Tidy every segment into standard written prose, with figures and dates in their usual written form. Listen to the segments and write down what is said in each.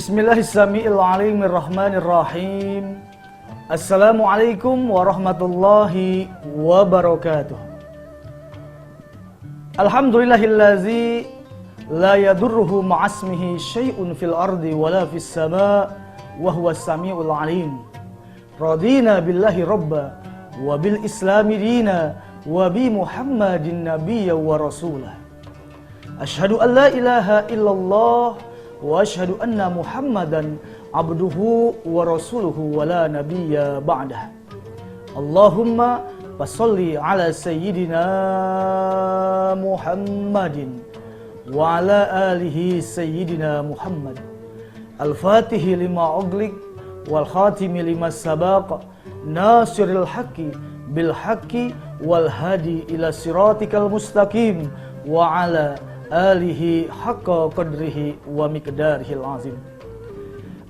Bismillahirrahmanirrahim. Assalamualaikum warahmatullahi wabarakatuh. Alhamdulillahillazi la yadurruhu ma'asmihi syai'un fil ardi wala fis sama' wa huwas samiul alim. Radina billahi rabba wa bil islami dina wa bi Muhammadin nabiyya wa rasulah. Asyhadu an la ilaha illallah wa asyhadu anna Muhammadan abduhu wa rasuluhu wa la nabiyya ba'dah. Allahumma fasholli ala sayyidina Muhammadin wa ala alihi sayyidina Muhammad. Al-Fatihi lima ughliq wal khatimi lima sabaq, nasiril haqqi bil haqqi wal hadi ila siratikal mustaqim wa ala alihi haqqa qadrihi wa miqdarihil azim.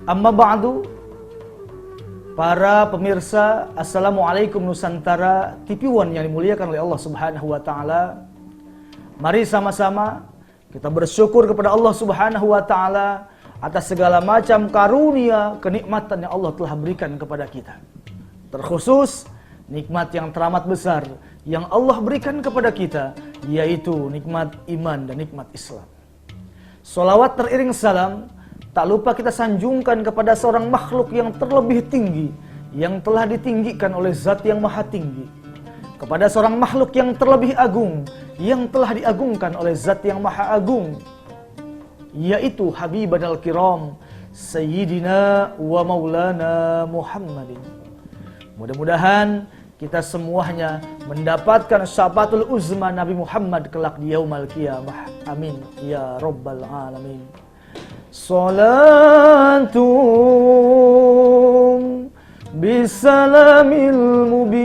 Amma ba'du. Para pemirsa, Assalamualaikum Nusantara TV One yang dimuliakan oleh Allah Subhanahu wa taala. Mari sama-sama kita bersyukur kepada Allah Subhanahu wa taala atas segala macam karunia, kenikmatan yang Allah telah berikan kepada kita. Terkhusus nikmat yang teramat besar yang Allah berikan kepada kita, yaitu nikmat iman dan nikmat Islam. Sholawat teriring salam tak lupa kita sanjungkan kepada seorang makhluk yang terlebih tinggi, yang telah ditinggikan oleh Zat yang Maha Tinggi, kepada seorang makhluk yang terlebih agung, yang telah diagungkan oleh Zat yang Maha Agung, yaitu Habibanal Kiram Sayyidina wa Maulana Muhammadin. Mudah-mudahan kita semuanya mendapatkan syafaatul uzma Nabi Muhammad kelak di yaumul qiyamah. Amin ya rabbal alamin. Salatum bisalamil mubin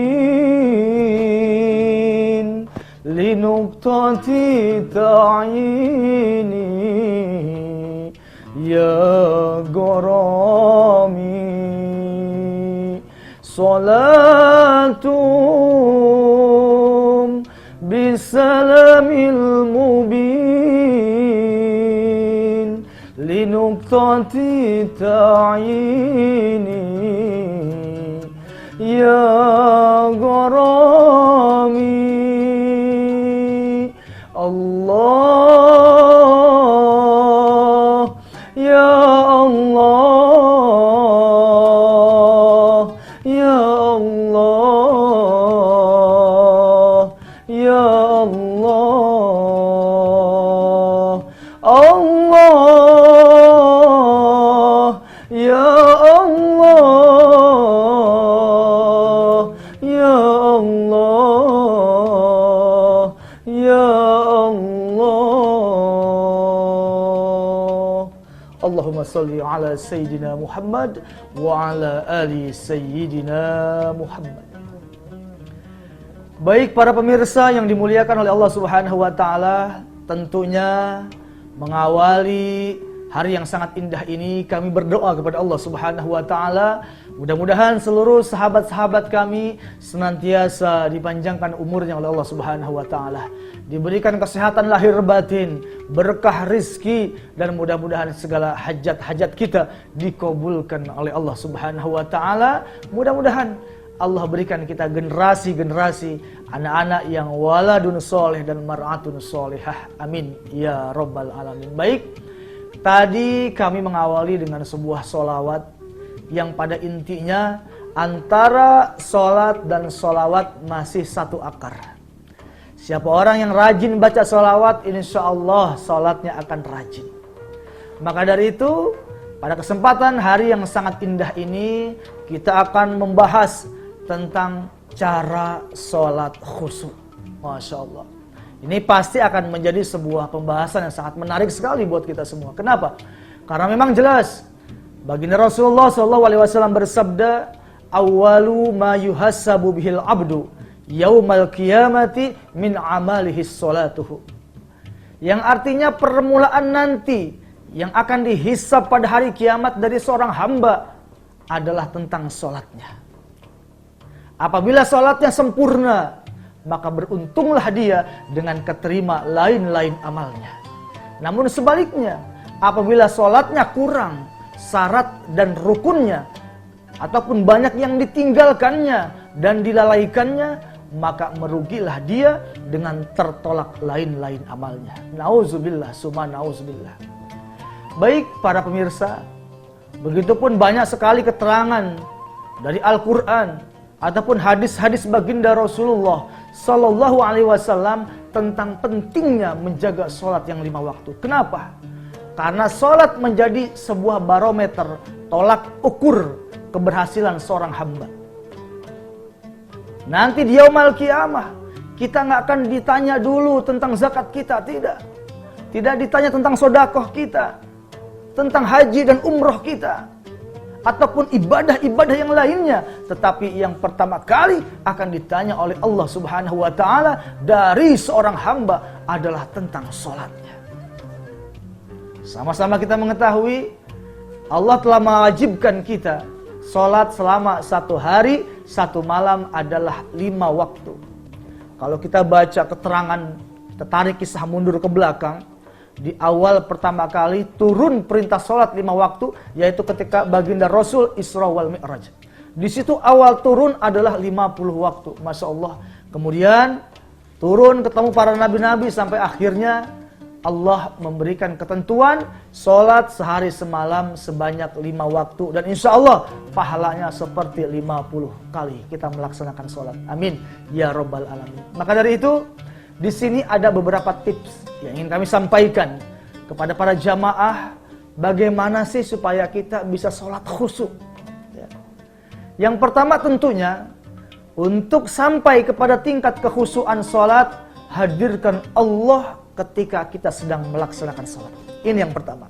linuqtati ta'yini ya gharami. Salatum bisalamil mubin linuqtati ta'yini ya gharami. Allah ya Allah ya Allah ya Allah. Allah ya Allah ya Allah ya Allah. Allahumma salli ala sayyidina Muhammad wa ala ali sayyidina Muhammad. Baik para pemirsa yang dimuliakan oleh Allah Subhanahu wa taala, tentunya mengawali hari yang sangat indah ini kami berdoa kepada Allah Subhanahu wa taala, mudah-mudahan seluruh sahabat-sahabat kami senantiasa dipanjangkan umurnya oleh Allah Subhanahu wa taala, diberikan kesehatan lahir batin, berkah rizki, dan mudah-mudahan segala hajat-hajat kita dikabulkan oleh Allah Subhanahu wa taala. Mudah-mudahan Allah berikan kita generasi-generasi anak-anak yang waladun soleh dan mar'atun solehah. Amin ya rabbal alamin. Baik, tadi kami mengawali dengan sebuah sholawat yang pada intinya antara sholat dan sholawat masih satu akar. Siapa orang yang rajin baca sholawat, insya Allah sholatnya akan rajin. Maka dari itu, pada kesempatan hari yang sangat indah ini, kita akan membahas tentang cara sholat khusyuk. Masya Allah. Ini pasti akan menjadi sebuah pembahasan yang sangat menarik sekali buat kita semua. Kenapa? Karena memang jelas baginda Rasulullah SAW bersabda, "Awwalu ma yuhassabu bihil abdu yaumal qiyamati min amalihi sholatuhu." Yang artinya permulaan nanti yang akan dihisab pada hari kiamat dari seorang hamba adalah tentang sholatnya. Apabila sholatnya sempurna, maka beruntunglah dia dengan keterima lain-lain amalnya. Namun sebaliknya, apabila sholatnya kurang, syarat dan rukunnya, ataupun banyak yang ditinggalkannya dan dilalaikannya, maka merugilah dia dengan tertolak lain-lain amalnya. Nauzubillah, summa nauzubillah. Baik para pemirsa, begitupun banyak sekali keterangan dari Al-Quran ataupun hadis-hadis baginda Rasulullah Sallallahu Alaihi Wasallam tentang pentingnya menjaga sholat yang 5 waktu. Kenapa? Karena sholat menjadi sebuah barometer, tolak ukur keberhasilan seorang hamba. Nanti di yaumul qiyamah kita nggak akan ditanya dulu tentang zakat kita, tidak ditanya tentang sedekah kita, tentang haji dan umroh kita, ataupun ibadah-ibadah yang lainnya, tetapi yang pertama kali akan ditanya oleh Allah Subhanahu wa taala dari seorang hamba adalah tentang sholatnya. Sama-sama kita mengetahui Allah telah mewajibkan kita sholat selama 1 hari 1 malam adalah 5 waktu. Kalau kita baca keterangan, kita tarik kisah mundur ke belakang, di awal pertama kali turun perintah sholat 5 waktu, yaitu ketika baginda Rasul Isra wal Mi'raj. Di situ awal turun adalah 50 waktu, Masya Allah. Kemudian turun ketemu para nabi-nabi sampai akhirnya Allah memberikan ketentuan sholat sehari semalam sebanyak 5 waktu. Dan insya Allah pahalanya seperti 50 kali kita melaksanakan sholat. Amin ya Rabbal Alamin. Maka dari itu, di sini ada beberapa tips yang ingin kami sampaikan kepada para jamaah, bagaimana sih supaya kita bisa sholat khusyuk. Yang pertama tentunya, untuk sampai kepada tingkat kekhusyuan sholat, hadirkan Allah ketika kita sedang melaksanakan sholat. Ini yang pertama.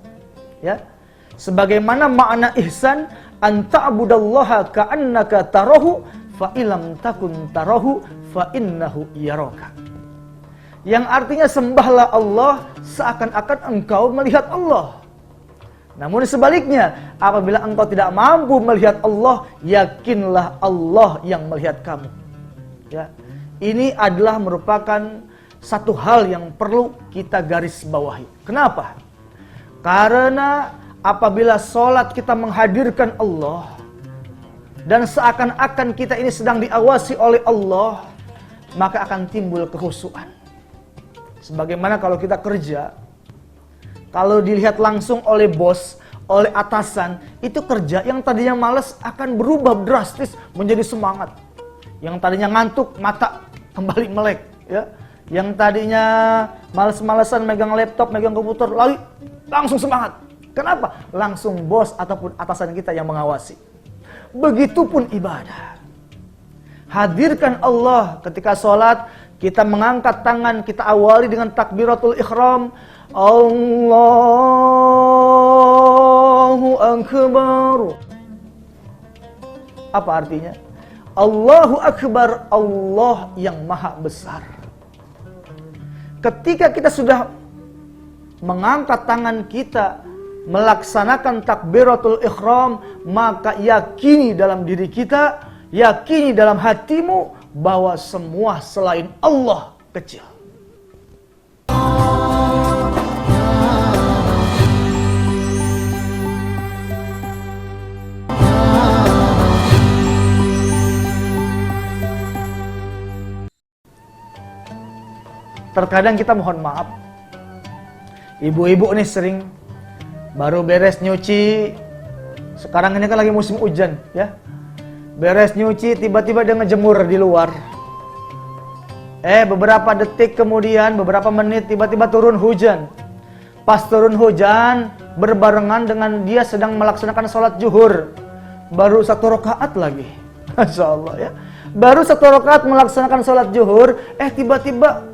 Ya, sebagaimana makna ihsan, anta'budallaha ka'annaka tarahu, fa ilam takun tarahu, fa innahu yaraka. Yang artinya sembahlah Allah seakan-akan engkau melihat Allah. Namun sebaliknya, apabila engkau tidak mampu melihat Allah, yakinlah Allah yang melihat kamu. Ya, ini adalah merupakan satu hal yang perlu kita garis bawahi. Kenapa? Karena apabila sholat kita menghadirkan Allah dan seakan-akan kita ini sedang diawasi oleh Allah, maka akan timbul kekhusyuan. Sebagaimana kalau kita kerja, kalau dilihat langsung oleh bos, oleh atasan, itu kerja yang tadinya malas akan berubah drastis menjadi semangat. Yang tadinya ngantuk, mata kembali melek, ya. Yang tadinya malas-malasan megang laptop, megang komputer, lalu langsung semangat. Kenapa? Langsung bos ataupun atasan kita yang mengawasi. Begitupun ibadah. Hadirkan Allah ketika sholat, kita mengangkat tangan, kita awali dengan takbiratul ihram. Allahu Akbar. Apa artinya? Allahu Akbar, Allah yang maha besar. Ketika kita sudah mengangkat tangan kita, melaksanakan takbiratul ihram, maka yakini dalam diri kita, yakini dalam hatimu bahwa semua selain Allah kecil. Terkadang kita mohon maaf, ibu-ibu nih sering baru beres nyuci, sekarang ini kan lagi musim hujan ya, beres nyuci tiba-tiba dia ngejemur di luar, beberapa detik kemudian, beberapa menit tiba-tiba turun hujan. Pas turun hujan berbarengan dengan dia sedang melaksanakan sholat zuhur, baru 1 rakaat lagi, Masya Allah ya, baru 1 rakaat melaksanakan sholat zuhur, tiba-tiba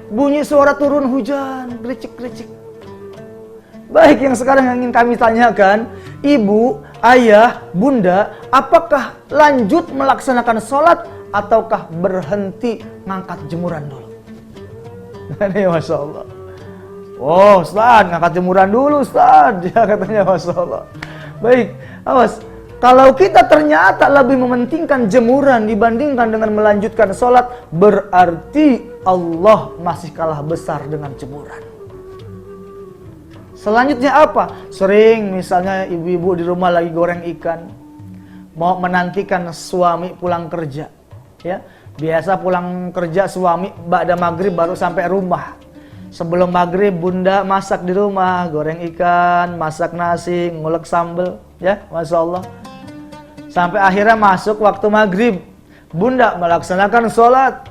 bunyi suara turun hujan, gericik-gericik. Baik, yang sekarang yang ingin kami tanyakan, ibu, ayah, bunda, apakah lanjut melaksanakan sholat ataukah berhenti ngangkat jemuran dulu? Ini Masya Allah. Oh Ustaz, ngangkat jemuran dulu Ustaz, ya katanya, Masya Allah. Baik, awas. Kalau kita ternyata lebih mementingkan jemuran dibandingkan dengan melanjutkan sholat, berarti Allah masih kalah besar dengan jemuran. Selanjutnya apa? Sering misalnya ibu-ibu di rumah lagi goreng ikan, mau menantikan suami pulang kerja, ya. Biasa pulang kerja suami ba'da maghrib baru sampai rumah. Sebelum maghrib bunda masak di rumah, goreng ikan, masak nasi, ngulek sambal, ya, masya Allah. Sampai akhirnya masuk waktu maghrib, bunda melaksanakan sholat.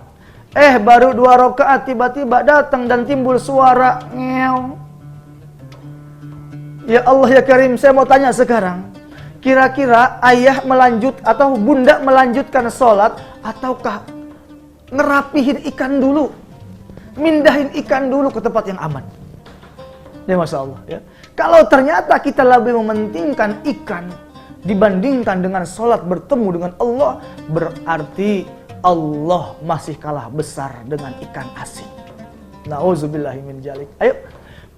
Baru 2 rakaat tiba-tiba datang dan timbul suara ngeong. Ya Allah ya Karim, saya mau tanya sekarang, kira-kira ayah melanjut atau bunda melanjutkan sholat ataukah ngerapihin ikan dulu, mindahin ikan dulu ke tempat yang aman? Ya masya Allah ya. Kalau ternyata kita lebih mementingkan ikan dibandingkan dengan sholat bertemu dengan Allah, berarti Allah masih kalah besar dengan ikan asin. Nauzubillahi min dzalik. Ayo,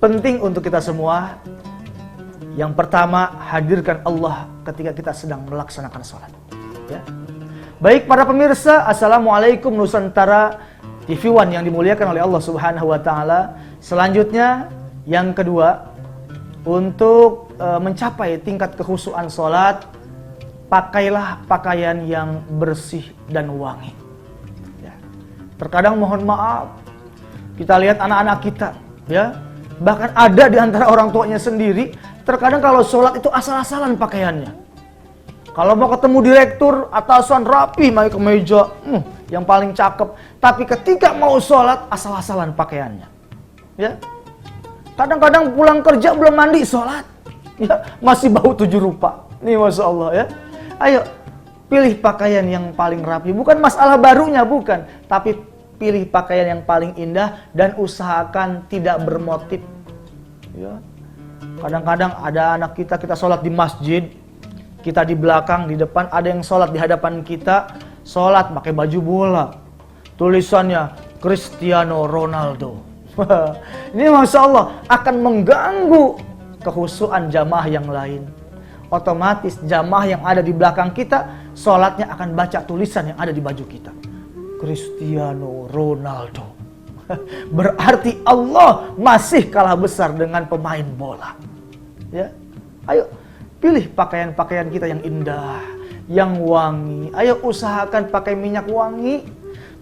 penting untuk kita semua. Yang pertama, hadirkan Allah ketika kita sedang melaksanakan sholat. Ya. Baik para pemirsa, Assalamualaikum Nusantara TV One yang dimuliakan oleh Allah Subhanahu Wa Taala. Selanjutnya, yang kedua, untuk mencapai tingkat kekhusyuan sholat, pakailah pakaian yang bersih dan wangi. Ya. Terkadang mohon maaf, kita lihat anak-anak kita, ya, bahkan ada di antara orang tuanya sendiri, terkadang kalau sholat itu asal-asalan pakaiannya. Kalau mau ketemu direktur, atasan rapi, pakai kemeja, yang paling cakep. Tapi ketika mau sholat, asal-asalan pakaiannya. Ya. Kadang-kadang pulang kerja belum mandi, sholat. Ya, masih bau 7 rupa. Nih masya Allah ya. Ayo, pilih pakaian yang paling rapi. Bukan masalah barunya, bukan. Tapi pilih pakaian yang paling indah dan usahakan tidak bermotif. Ya. Kadang-kadang ada anak kita sholat di masjid, kita di belakang, di depan, ada yang sholat di hadapan kita, sholat pakai baju bola. Tulisannya Cristiano Ronaldo. Ini masya Allah akan mengganggu kekhusyuan jamaah yang lain. Otomatis jamaah yang ada di belakang kita, sholatnya akan baca tulisan yang ada di baju kita. Cristiano Ronaldo. Berarti Allah masih kalah besar dengan pemain bola. Ya, ayo pilih pakaian-pakaian kita yang indah, yang wangi. Ayo usahakan pakai minyak wangi.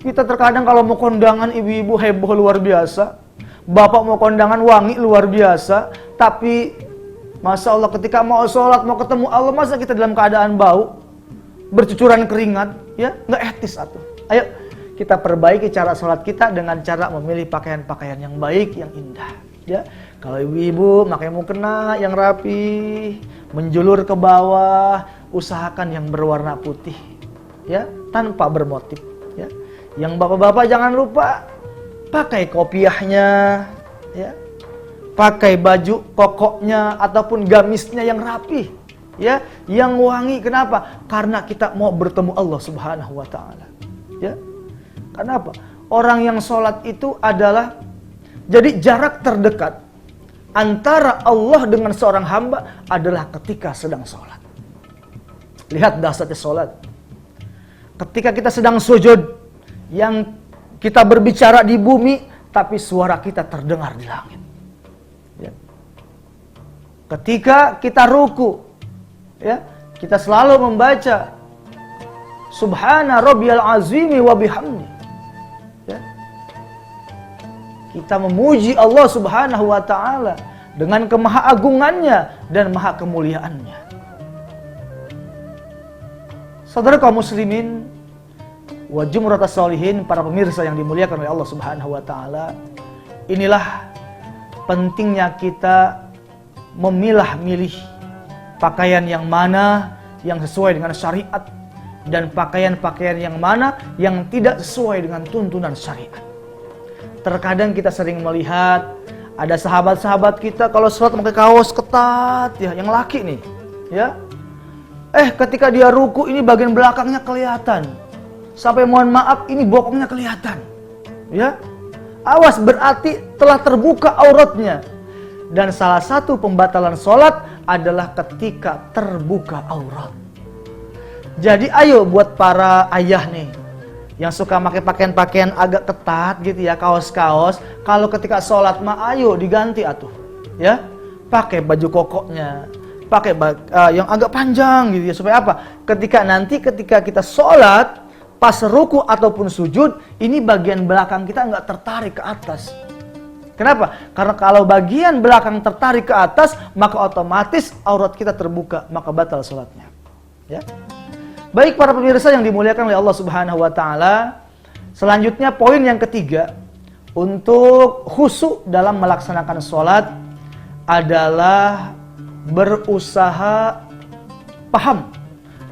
Kita terkadang kalau mau kondangan ibu-ibu heboh luar biasa. Bapak mau kondangan wangi luar biasa. Tapi masya Allah ketika mau sholat, mau ketemu Allah, masa kita dalam keadaan bau, bercucuran keringat, ya nggak etis atuh. Ayo kita perbaiki cara sholat kita dengan cara memilih pakaian-pakaian yang baik, yang indah. Ya, kalau ibu-ibu pakai mukena yang rapi, menjulur ke bawah, usahakan yang berwarna putih, ya tanpa bermotif. Ya, yang bapak-bapak jangan lupa pakai kopiahnya, ya. Pakai baju kokoknya ataupun gamisnya yang rapi, ya, yang wangi. Kenapa? Karena kita mau bertemu Allah Subhanahu Wa Taala. Ya, kenapa? Orang yang sholat itu adalah jadi jarak terdekat antara Allah dengan seorang hamba adalah ketika sedang sholat. Lihat dahsyatnya sholat. Ketika kita sedang sujud, yang kita berbicara di bumi, tapi suara kita terdengar di langit. Ya. Ketika kita ruku, ya, kita selalu membaca Subhana rabbiyal azimi wa bihamdi. Ya. Kita memuji Allah Subhanahu wa taala dengan kemahaagungannya dan maha kemuliaannya. Saudara kaum muslimin wa jumratus sholihin, para pemirsa yang dimuliakan oleh Allah Subhanahu wa taala, inilah pentingnya kita memilah-milih pakaian yang mana yang sesuai dengan syariat dan pakaian-pakaian yang mana yang tidak sesuai dengan tuntunan syariat. Terkadang kita sering melihat ada sahabat-sahabat kita kalau sholat pakai kaos ketat, ya, yang laki nih, ya. Ketika dia ruku ini bagian belakangnya kelihatan. Sampai mohon maaf ini bokongnya kelihatan. Ya. Awas, berarti telah terbuka auratnya. Dan salah satu pembatalan sholat adalah ketika terbuka aurat. Jadi ayo buat para ayah nih yang suka pakai pakaian-pakaian agak ketat gitu ya, kaos-kaos, kalau ketika sholat mah ayo diganti atuh. Ya. pakai baju kokoknya, pakai yang agak panjang gitu ya, supaya apa? Ketika kita sholat, pas ruku ataupun sujud, ini bagian belakang kita nggak tertarik ke atas. Kenapa? Karena kalau bagian belakang tertarik ke atas, maka otomatis aurat kita terbuka, maka batal sholatnya. Ya. Baik para pemirsa yang dimuliakan oleh Allah Subhanahu wa taala, selanjutnya poin yang ketiga untuk khusyuk dalam melaksanakan sholat adalah berusaha paham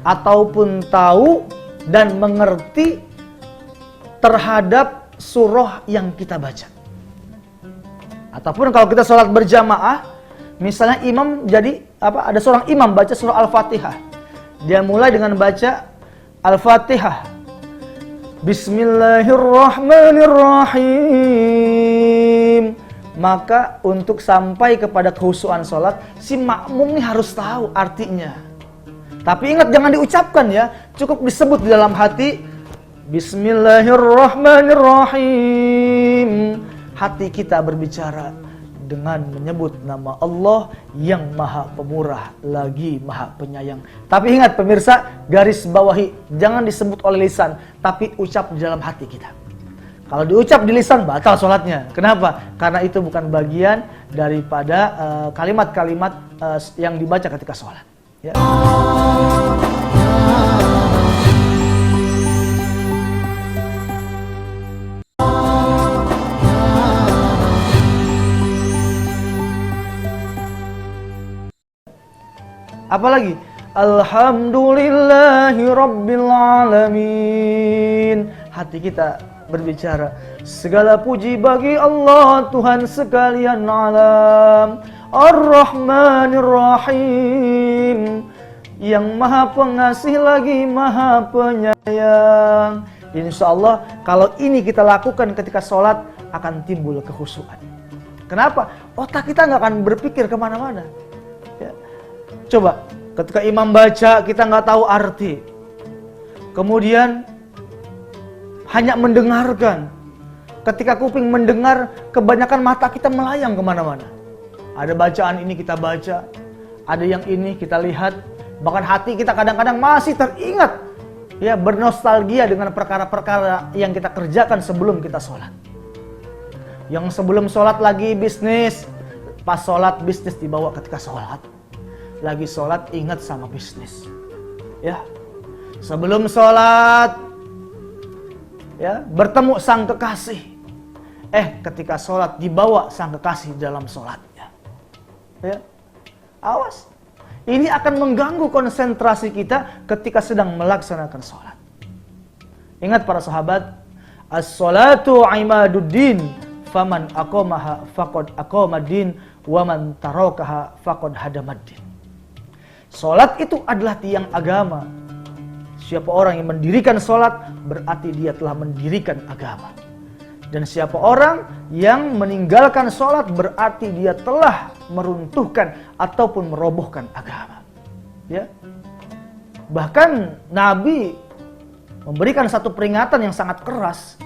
ataupun tahu dan mengerti terhadap surah yang kita baca. Ataupun kalau kita sholat berjamaah, misalnya imam ada seorang imam baca surah Al-Fatihah. Dia mulai dengan baca Al-Fatihah. Bismillahirrahmanirrahim. Maka untuk sampai kepada kekhusyuan sholat, si makmum ini harus tahu artinya. Tapi ingat, jangan diucapkan ya, cukup disebut di dalam hati. Bismillahirrahmanirrahim. Hati kita berbicara dengan menyebut nama Allah yang Maha Pemurah lagi Maha Penyayang. Tapi ingat pemirsa, garis bawahi, jangan disebut oleh lisan, tapi ucap di dalam hati kita. Kalau diucap di lisan, batal sholatnya. Kenapa? Karena itu bukan bagian daripada kalimat-kalimat yang dibaca ketika sholat. Ya. Apalagi? Alhamdulillahi Rabbil Alamin. Hati kita berbicara, segala puji bagi Allah Tuhan sekalian alam, Ar-Rahmanir Rahim, yang Maha Pengasih lagi Maha Penyayang. Insya Allah kalau ini kita lakukan ketika sholat, akan timbul kekhusyuan. Kenapa? Otak kita nggak akan berpikir kemana-mana. Ya. Coba, ketika imam baca kita nggak tahu arti, kemudian hanya mendengarkan. Ketika kuping mendengar, kebanyakan mata kita melayang kemana-mana. Ada bacaan ini kita baca, ada yang ini kita lihat, bahkan hati kita kadang-kadang masih teringat, ya, bernostalgia dengan perkara-perkara yang kita kerjakan sebelum kita sholat. Yang sebelum sholat lagi bisnis, pas sholat bisnis dibawa ketika sholat. Lagi sholat ingat sama bisnis, ya. Sebelum sholat, ya, bertemu sang kekasih, ketika sholat dibawa sang kekasih dalam sholatnya, ya. Awas, ini akan mengganggu konsentrasi kita ketika sedang melaksanakan sholat. Ingat para sahabat, as-sholatu imaduddin, faman aqamaha faqad aqamaddin, waman tarakaha faqad hadamaddin. Sholat itu adalah tiang agama. Siapa orang yang mendirikan sholat, berarti dia telah mendirikan agama. Dan siapa orang yang meninggalkan sholat, berarti dia telah meruntuhkan ataupun merobohkan agama. Ya. Bahkan Nabi memberikan satu peringatan yang sangat keras.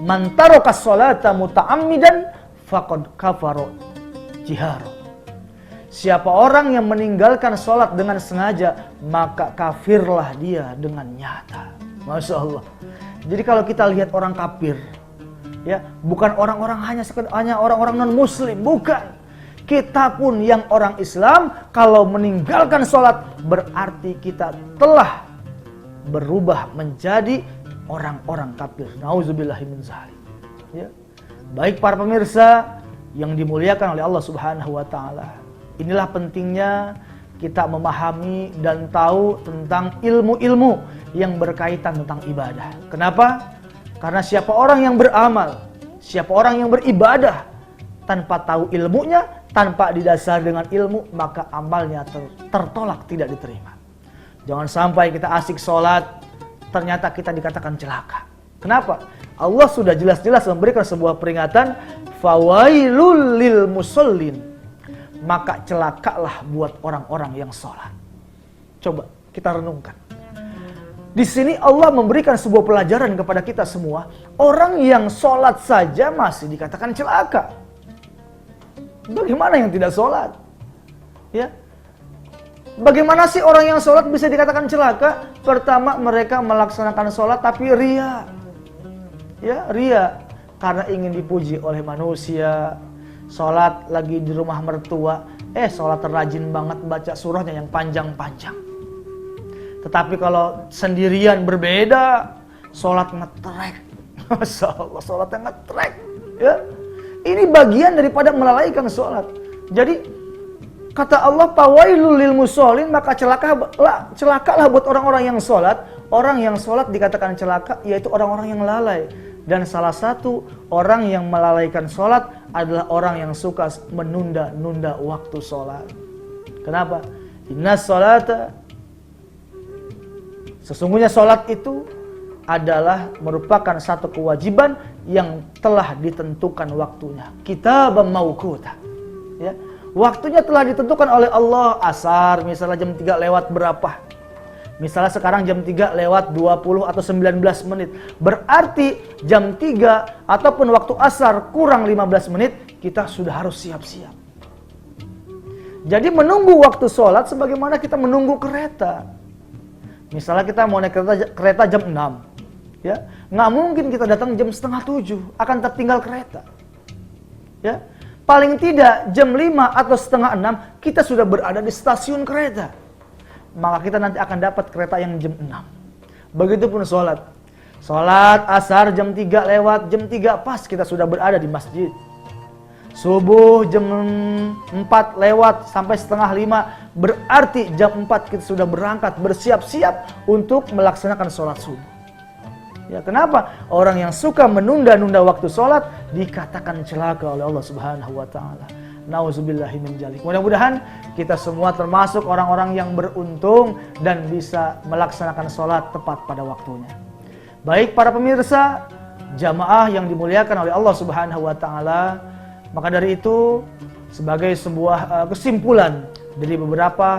Man taraka sholata muta'ammidan faqad kafara jihara. Siapa orang yang meninggalkan sholat dengan sengaja, maka kafirlah dia dengan nyata. Masya Allah. Jadi kalau kita lihat orang kafir, ya, bukan orang-orang hanya orang-orang non muslim, bukan. Kita pun yang orang Islam, kalau meninggalkan sholat, berarti kita telah berubah menjadi orang-orang kafir. Nauzubillahi min dzalik. Ya. Baik para pemirsa yang dimuliakan oleh Allah Subhanahu wa taala. Inilah pentingnya kita memahami dan tahu tentang ilmu-ilmu yang berkaitan tentang ibadah. Kenapa? Karena siapa orang yang beramal, siapa orang yang beribadah tanpa tahu ilmunya, tanpa didasari dengan ilmu, maka amalnya tertolak, tidak diterima. Jangan sampai kita asik sholat, ternyata kita dikatakan celaka. Kenapa? Allah sudah jelas-jelas memberikan sebuah peringatan, fawailul lil musallin. Maka celakalah buat orang-orang yang sholat. Coba kita renungkan. Di sini Allah memberikan sebuah pelajaran kepada kita semua. Orang yang sholat saja masih dikatakan celaka. Bagaimana yang tidak sholat? Ya. Bagaimana sih orang yang sholat bisa dikatakan celaka? Pertama, mereka melaksanakan sholat tapi ria. Ya, ria. Karena ingin dipuji oleh manusia. Sholat lagi di rumah mertua. Sholat rajin banget baca surahnya yang panjang-panjang. Tetapi kalau sendirian berbeda. Sholat ngetrek. Masya Allah, sholatnya ngetrek. Ya. Ini bagian daripada melalaikan sholat. Jadi kata Allah, fawailul lil musholin, maka celakalah buat orang-orang yang sholat. Orang yang sholat dikatakan celaka, yaitu orang-orang yang lalai. Dan salah satu orang yang melalaikan sholat adalah orang yang suka menunda-nunda waktu sholat. Kenapa? Inna sholata, sesungguhnya sholat itu adalah merupakan satu kewajiban yang telah ditentukan waktunya. Kitabam mauquta. Ya. Waktunya telah ditentukan oleh Allah. Asar misalnya jam 3 lewat berapa? Misalnya sekarang jam 3 lewat 20 atau 19 menit. Berarti jam 3 ataupun waktu asar kurang 15 menit, kita sudah harus siap-siap. Jadi menunggu waktu sholat sebagaimana kita menunggu kereta. Misalnya kita mau naik kereta jam 6. Ya, nggak mungkin kita datang jam setengah 7, akan tertinggal kereta. Ya. Paling tidak jam 5 atau setengah 6 kita sudah berada di stasiun kereta. Maka kita nanti akan dapat kereta yang jam 6. Begitupun sholat. Sholat asar jam 3 lewat, jam 3 pas kita sudah berada di masjid. Subuh jam 4 lewat sampai setengah 5. Berarti jam 4 kita sudah berangkat bersiap-siap untuk melaksanakan sholat subuh. Ya, kenapa? Orang yang suka menunda-nunda waktu sholat dikatakan celaka oleh Allah Subhanahu wa Ta'ala. Nauzubillahi min dzalik. Mudah-mudahan kita semua termasuk orang-orang yang beruntung dan bisa melaksanakan sholat tepat pada waktunya. Baik para pemirsa, jamaah yang dimuliakan oleh Allah Subhanahu wa Ta'ala, maka dari itu sebagai sebuah kesimpulan dari beberapa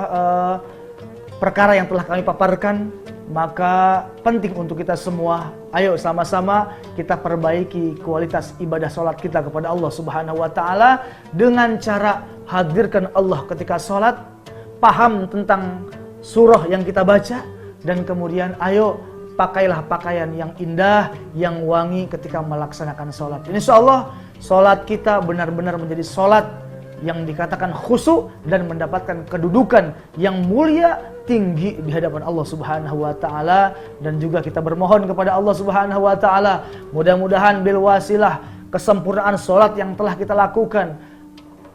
perkara yang telah kami paparkan, maka penting untuk kita semua, ayo sama-sama kita perbaiki kualitas ibadah sholat kita kepada Allah Subhanahu wa Ta'ala dengan cara hadirkan Allah ketika sholat, paham tentang surah yang kita baca, dan kemudian ayo pakailah pakaian yang indah, yang wangi ketika melaksanakan sholat. Insya Allah sholat kita benar-benar menjadi sholat yang dikatakan khusyuk dan mendapatkan kedudukan yang mulia tinggi di hadapan Allah Subhanahu wa Ta'ala. Dan juga kita bermohon kepada Allah Subhanahu wa Ta'ala, mudah-mudahan bil wasilah kesempurnaan sholat yang telah kita lakukan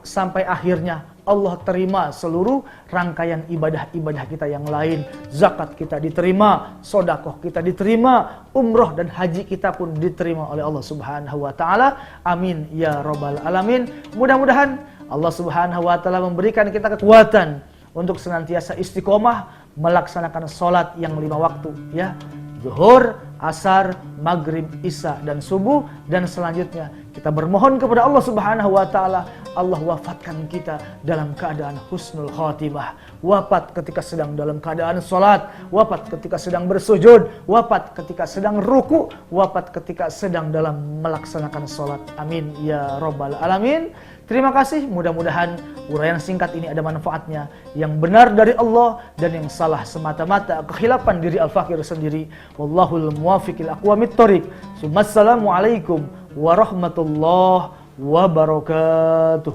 sampai akhirnya Allah terima seluruh rangkaian ibadah-ibadah kita yang lain. Zakat kita diterima, sodakoh kita diterima, umroh dan haji kita pun diterima oleh Allah Subhanahu wa Ta'ala. Amin ya Rabbal Alamin. Mudah-mudahan Allah Subhanahu wa Ta'ala memberikan kita kekuatan untuk senantiasa istiqomah melaksanakan sholat yang 5 waktu, ya. Zuhur, asar, maghrib, isya, dan subuh. Dan selanjutnya kita bermohon kepada Allah Subhanahu wa Ta'ala, Allah wafatkan kita dalam keadaan husnul khatimah. Wafat ketika sedang dalam keadaan sholat, wafat ketika sedang bersujud, wafat ketika sedang ruku, wafat ketika sedang dalam melaksanakan sholat. Amin ya Rabbal Alamin. Terima kasih, mudah-mudahan uraian singkat ini ada manfaatnya. Yang benar dari Allah dan yang salah semata-mata kekhilafan diri Al-Fakir sendiri. Wallahul muwafiqil aqwamit thoriq. Assalamualaikum warahmatullahi wabarakatuh.